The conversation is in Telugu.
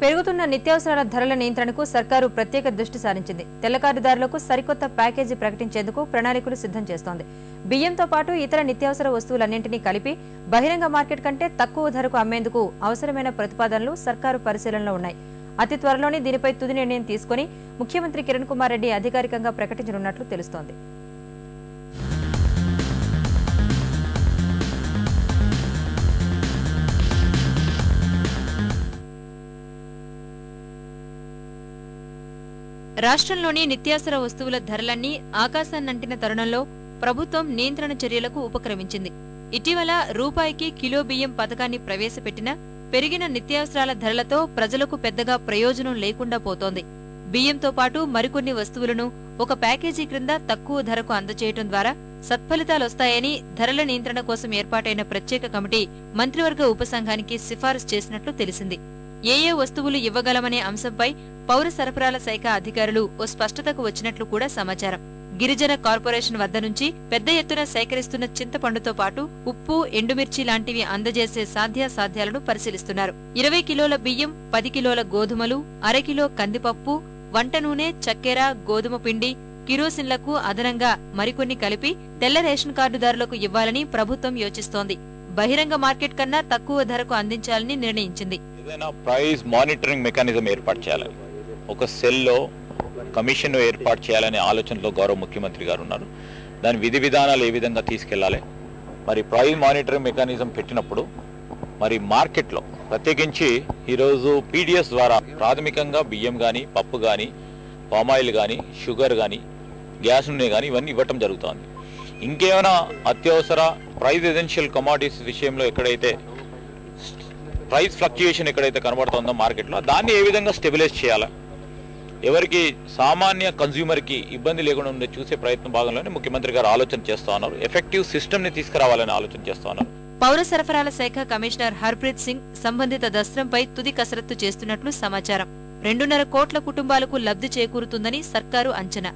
పెరుగుతున్న నిత్యావసరాల ధరల నియంత్రణకు సర్కారు ప్రత్యేక దృష్టి సారించింది. తెల్లకారుదారులకు సరికొత్త ప్యాకేజీ ప్రకటించేందుకు ప్రణాళికలు సిద్ధం చేస్తోంది. బియ్యంతో పాటు ఇతర నిత్యావసర వస్తువులన్నింటినీ కలిపి బహిరంగ మార్కెట్ కంటే తక్కువ ధరకు అమ్మేందుకు అవసరమైన ప్రతిపాదనలు సర్కారు పరిశీలనలో ఉన్నాయి. అతి త్వరలోనే దీనిపై తుది నిర్ణయం తీసుకుని ముఖ్యమంత్రి కిరణ్ కుమార్ రెడ్డి అధికారికంగా ప్రకటించనున్నట్లు తెలుస్తోంది. రాష్ట్రంలోని నిత్యావసర వస్తువుల ధరలన్నీ ఆకాశాన్నంటిన తరుణంలో ప్రభుత్వం నియంత్రణ చర్యలకు ఉపక్రమించింది. ఇటీవల రూపాయికి కిలో బియ్యం పథకాన్ని ప్రవేశపెట్టినా పెరిగిన నిత్యావసరాల ధరలతో ప్రజలకు పెద్దగా ప్రయోజనం లేకుండా పోతోంది. బియ్యంతో పాటు మరికొన్ని వస్తువులను ఒక ప్యాకేజీ క్రింద తక్కువ ధరకు అందజేయడం ద్వారా సత్ఫలితాలొస్తాయని ధరల నియంత్రణ కోసం ఏర్పాటైన ప్రత్యేక కమిటీ మంత్రివర్గ ఉపసంఘానికి సిఫారసు చేసినట్లు తెలిసింది. ఏ వస్తువులు ఇవ్వగలమనే అంశంపై పౌర సరఫరాల శాఖ అధికారులు ఓ స్పష్టతకు వచ్చినట్లు కూడా సమాచారం. గిరిజన కార్పొరేషన్ వద్ద నుంచి పెద్ద ఎత్తున సేకరిస్తున్న చింతపండుతో పాటు ఉప్పు, ఎండుమిర్చి లాంటివి అందజేసే సాధ్యాసాధ్యాలను పరిశీలిస్తున్నారు. 20 కిలోల బియ్యం, 10 కిలోల గోధుమలు, అరకిలో కందిపప్పు, వంట నూనె, చక్కెర, గోధుమ పిండి, కిరోసిన్లకు అదనంగా మరికొన్ని కలిపి తెల్ల రేషన్ కార్డుదారులకు ఇవ్వాలని ప్రభుత్వం యోచిస్తోంది. బహిరంగ మార్కెట్ కన్నా తక్కువ ధరకు అందించాలని నిర్ణయించింది. ప్రైస్ మానిటరింగ్ మెకానిజం ఏర్పాటు చేయాలి. ఒక సెల్లో కమిషన్ ఏర్పాటు చేయాలనే ఆలోచనలో గౌరవ ముఖ్యమంత్రి గారు ఉన్నారు. దాని విధి విధానాలు ఏ విధంగా తీసుకెళ్లాలి, మరి ప్రైస్ మానిటరింగ్ మెకానిజం పెట్టినప్పుడు మరి మార్కెట్లో ప్రత్యేకించి ఈరోజు పీడిఎస్ ద్వారా ప్రాథమికంగా బియ్యం కానీ, పప్పు కానీ, పామాయిల్ కానీ, షుగర్ కానీ, గ్యాస్ నూనె కానీ ఇవన్నీ ఇవ్వటం జరుగుతోంది. ఇంకేమైనా అత్యవసర ప్రైస్ ఎసెన్షియల్ కమోడిటీస్ విషయంలో ఎక్కడైతే ప్రైస్ ఫ్లక్చుయేషన్ ఎక్కడైతే కనబడుతుందో మార్కెట్లో దాన్ని ఏ విధంగా స్టెబిలైజ్ చేయాలా, ఎవరికి సామాన్య కన్స్యూమర్కి ఇబ్బంది లేకుండా ఉండే చూసే ప్రయత్నం భాగంలోనే ముఖ్యమంత్రి గారు ఆలోచన చేస్తా ఉన్నారు. ఎఫెక్టివ్ సిస్టమ్ ని తీసుకురావాలని ఆలోచన చేస్తా ఉన్నారు. పౌర సరఫరాల శాఖ కమిషనర్ హర్ప్రీత్ సింగ్ సంబంధిత దస్త్రంపై తుది కసరత్తు చేస్తున్నట్లు సమాచారం. 2.5 కోట్ల కుటుంబాలకు లబ్ధి చేకూరుతుందని సర్కారు అంచనా.